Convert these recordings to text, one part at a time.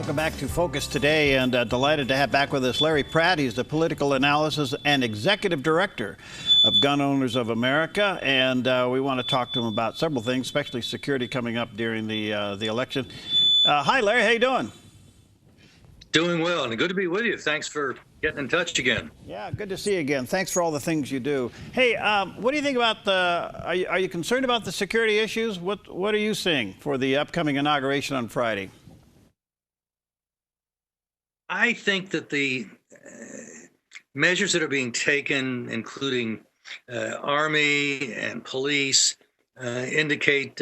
Welcome back to Focus Today, and delighted to have back with us Larry Pratt. He's the political analysis and executive director of Gun Owners of America, and we want to talk to him about several things, especially security coming up during the election. Hi, Larry. How you doing? Doing well, and good to be with you. Thanks for getting in touch again. Yeah, good to see you again. Thanks for all the things you do. Hey, what do you think about are you concerned about the security issues? What are you seeing for the upcoming inauguration on Friday? I think that the measures that are being taken, including Army and police, indicate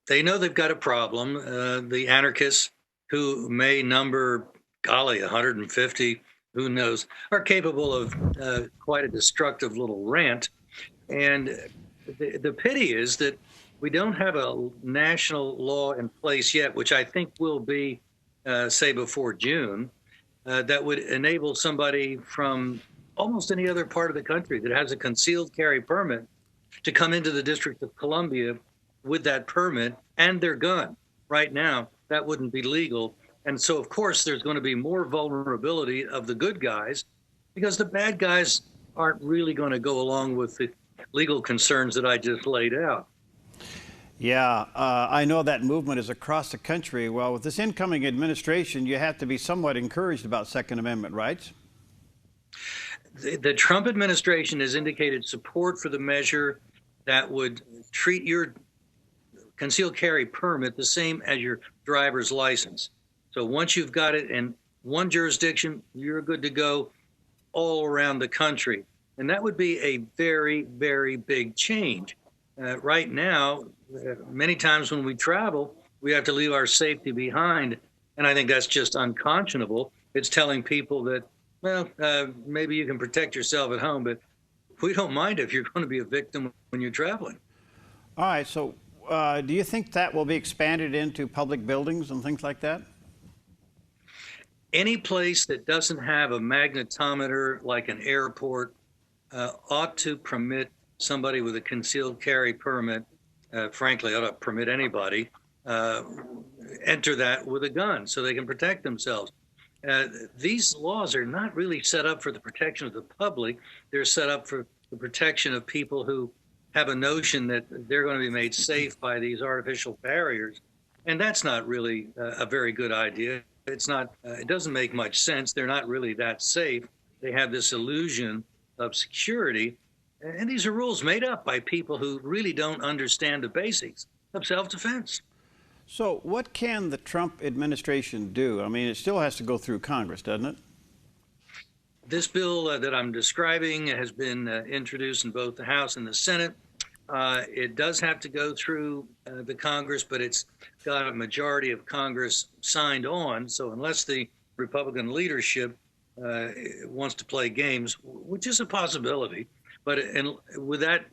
they know they've got a problem. The anarchists, who may number, golly, 150, who knows, are capable of quite a destructive little rant. And the pity is that we don't have a national law in place yet, which I think will be say before June, that would enable somebody from almost any other part of the country that has a concealed carry permit to come into the District of Columbia with that permit and their gun. Right now, that wouldn't be legal. And so, of course, there's going to be more vulnerability of the good guys because the bad guys aren't really going to go along with the legal concerns that I just laid out. Yeah, I know that movement is across the country. Well, with this incoming administration, you have to be somewhat encouraged about Second Amendment rights. The Trump administration has indicated support for the measure that would treat your concealed carry permit the same as your driver's license. So once you've got it in one jurisdiction, you're good to go all around the country. And that would be a very, very big change. Right now, many times when we travel, we have to leave our safety behind. And I think that's just unconscionable. It's telling people that, well, maybe you can protect yourself at home, but we don't mind if you're going to be a victim when you're traveling. All right. So do you think that will be expanded into public buildings and things like that? Any place that doesn't have a magnetometer like an airport ought to permit somebody with a concealed carry permit, frankly, ought to permit anybody, enter that with a gun so they can protect themselves. These laws are not really set up for the protection of the public. They're set up for the protection of people who have a notion that they're going to be made safe by these artificial barriers. And that's not really a very good idea. It's not, it doesn't make much sense. They're not really that safe. They have this illusion of security. And these are rules made up by people who really don't understand the basics of self-defense. So what can the Trump administration do? I mean, it still has to go through Congress, doesn't it? This bill that I'm describing has been introduced in both the House and the Senate. It does have to go through the Congress, but it's got a majority of Congress signed on. So unless the Republican leadership wants to play games, which is a possibility, but with that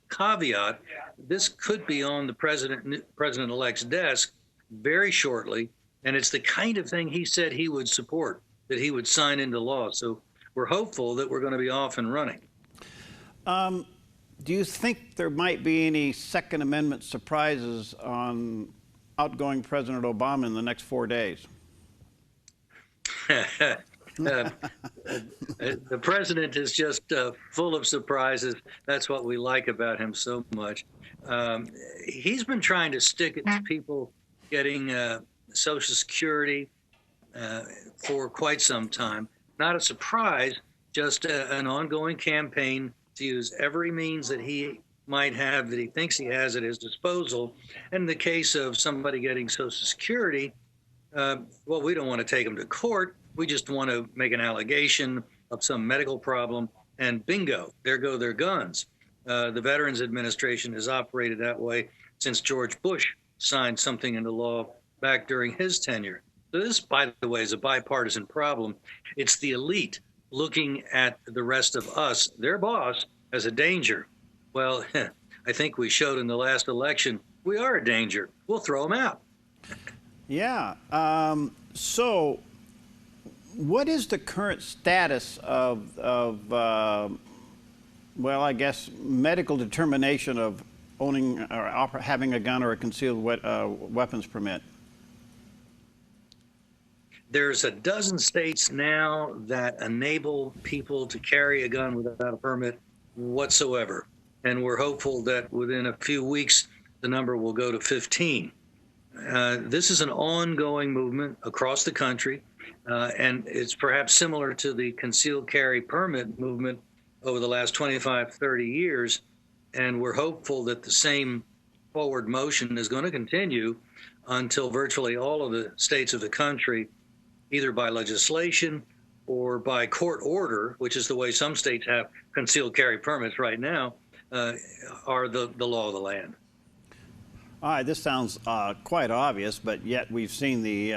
caveat, this could be on the president-elect's desk very shortly, and it's the kind of thing he said he would support, that he would sign into law. So we're hopeful that we're going to be off and running. Do you think there might be any Second Amendment surprises on outgoing President Obama in the next 4 days? The president is just full of surprises. That's what we like about him so much. He's been trying to stick it to people getting Social Security for quite some time. Not a surprise, just an ongoing campaign to use every means that he might have, that he thinks he has at his disposal. In the case of somebody getting Social Security, well, we don't want to take them to court. We just want to make an allegation of some medical problem, and bingo, there go their guns. The Veterans Administration has operated that way since George Bush signed something into law back during his tenure. So this, by the way, is a bipartisan problem. It's the elite looking at the rest of us, their boss, as a danger. Well, I think we showed in the last election, we are a danger. We'll throw them out. Yeah. So what is the current status of well, I guess, medical determination of owning or having a gun or a concealed weapons permit? There's a dozen states now that enable people to carry a gun without a permit whatsoever. And we're hopeful that within a few weeks, the number will go to 15. This is an ongoing movement across the country, and it's perhaps similar to the concealed carry permit movement over the last 25, 30 years. And we're hopeful that the same forward motion is going to continue until virtually all of the states of the country, either by legislation or by court order, which is the way some states have concealed carry permits right now, are the law of the land. All right, this sounds quite obvious, but yet we've seen the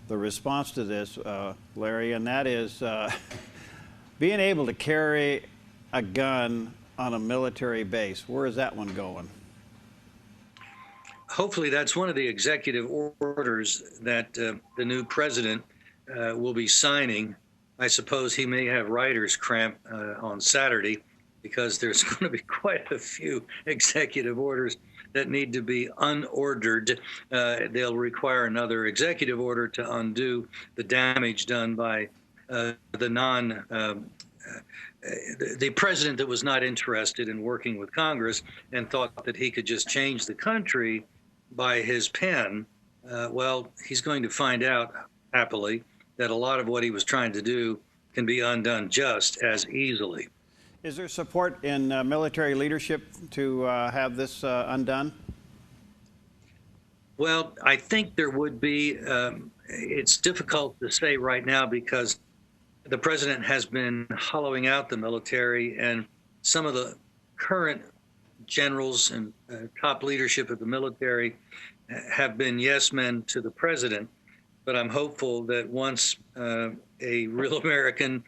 response to this, Larry, and that is being able to carry a gun on a military base. Where is that one going? Hopefully that's one of the executive orders that the new president will be signing. I suppose he may have writer's cramp on Saturday because there's going to be quite a few executive orders that need to be unordered. They'll require another executive order to undo the damage done by the president that was not interested in working with Congress and thought that he could just change the country by his pen. Well, he's going to find out, happily, that a lot of what he was trying to do can be undone just as easily. Is there support in military leadership to have this undone? Well, I think there would be. It's difficult to say right now because the president has been hollowing out the military, and some of the current generals and top leadership of the military have been yes men to the president. But I'm hopeful that once a real American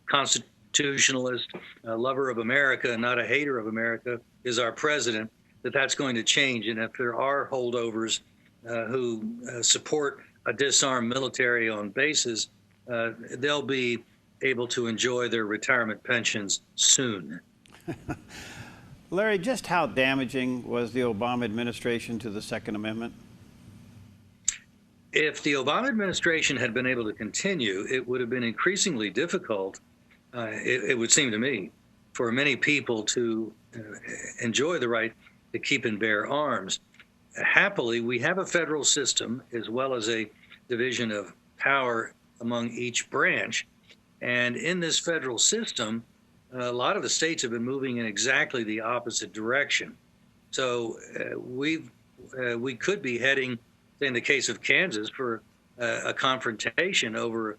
constitutionalist, lover of America, not a hater of America, is our president, that's going to change. And if there are holdovers who support a disarmed military on bases, they'll be able to enjoy their retirement pensions soon. Larry, just how damaging was the Obama administration to the Second Amendment? If the Obama administration had been able to continue, it would have been increasingly difficult, it would seem to me, for many people to enjoy the right to keep and bear arms. Happily, we have a federal system as well as a division of power among each branch. And in this federal system, a lot of the states have been moving in exactly the opposite direction. So we could be heading, in the case of Kansas, for a confrontation over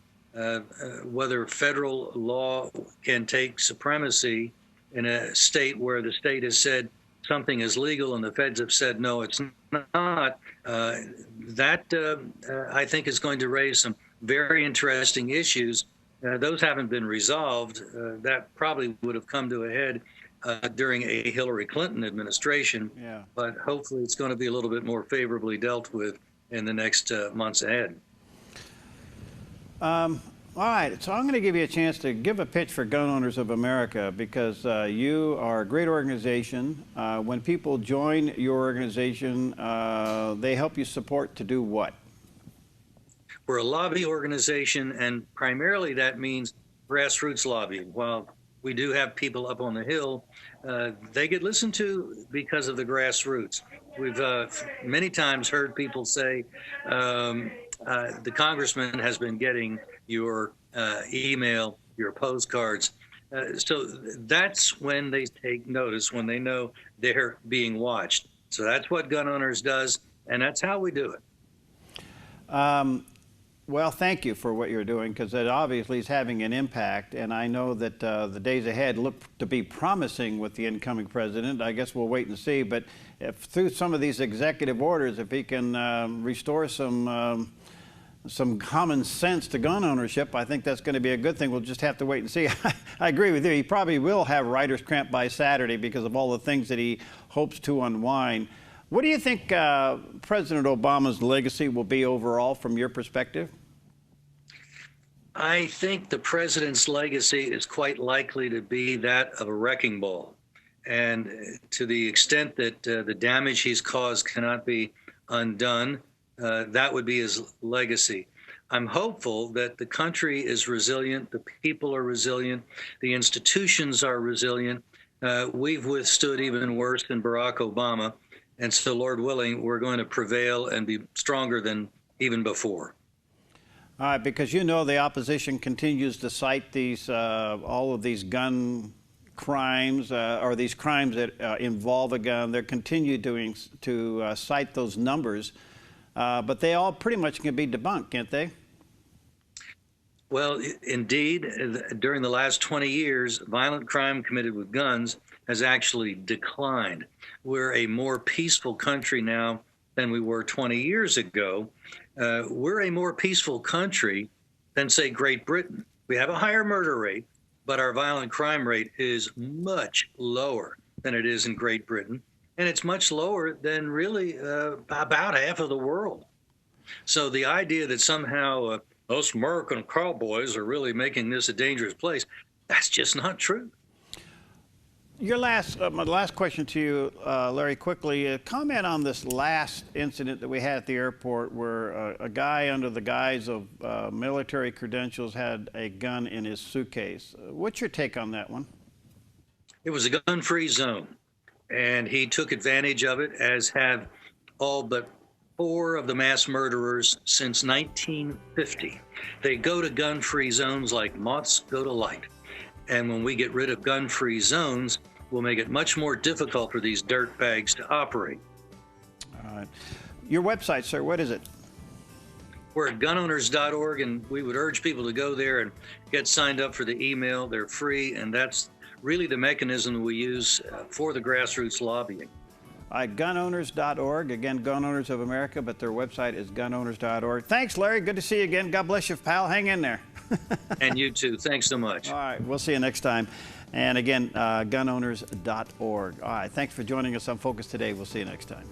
whether federal law can take supremacy in a state where the state has said something is legal and the feds have said no, it's not. That I think is going to raise some very interesting issues. Those haven't been resolved. That probably would have come to a head during a Hillary Clinton administration. Yeah. But hopefully it's going to be a little bit more favorably dealt with in the next months ahead. All right, so I'm going to give you a chance to give a pitch for Gun Owners of America because you are a great organization. When people join your organization, they help you support to do what? We're a lobby organization, and primarily that means grassroots lobbying. While we do have people up on the Hill, they get listened to because of the grassroots. We've many times heard people say the congressman has been getting your email, your postcards. So that's when they take notice, when they know they're being watched. So that's what Gun Owners does, and that's how we do it. Well, thank you for what you're doing because it obviously is having an impact, and I know that the days ahead look to be promising with the incoming president. I guess we'll wait and see, but if through some of these executive orders, if he can restore some common sense to gun ownership, I think that's going to be a good thing. We'll just have to wait and see. I agree with you. He probably will have writer's cramp by Saturday because of all the things that he hopes to unwind. What do you think President Obama's legacy will be overall from your perspective? I think the president's legacy is quite likely to be that of a wrecking ball. And to the extent that the damage he's caused cannot be undone, that would be his legacy. I'm hopeful that the country is resilient, the people are resilient, the institutions are resilient. We've withstood even worse than Barack Obama. And so, Lord willing, we're going to prevail and be stronger than even before. All right, because you know the opposition continues to cite these all of these gun crimes or these crimes that involve a gun. They're continued to cite those numbers, but they all pretty much can be debunked, can't they? Well, indeed, during the last 20 years, violent crime committed with guns has actually declined. We're a more peaceful country now than we were 20 years ago. We're a more peaceful country than, say, Great Britain. We have a higher murder rate, but our violent crime rate is much lower than it is in Great Britain, and it's much lower than really about half of the world. So the idea that somehow us American cowboys are really making this a dangerous place, that's just not true. Your my last question to you, Larry, quickly. Comment on this last incident that we had at the airport where a guy under the guise of military credentials had a gun in his suitcase. What's your take on that one? It was a gun-free zone, and he took advantage of it, as have all but 4 of the mass murderers since 1950. They go to gun-free zones like moths go to light. And when we get rid of gun-free zones, we'll make it much more difficult for these dirtbags to operate. All right. Your website, sir, what is it? We're at gunowners.org, and we would urge people to go there and get signed up for the email. They're free, and that's really the mechanism we use for the grassroots lobbying. Gunowners.org. Again, Gun Owners of America, but their website is gunowners.org. Thanks, Larry. Good to see you again. God bless you, pal. Hang in there. And you too. Thanks so much. All right. We'll see you next time. And again, gunowners.org. All right. Thanks for joining us on Focus today. We'll see you next time.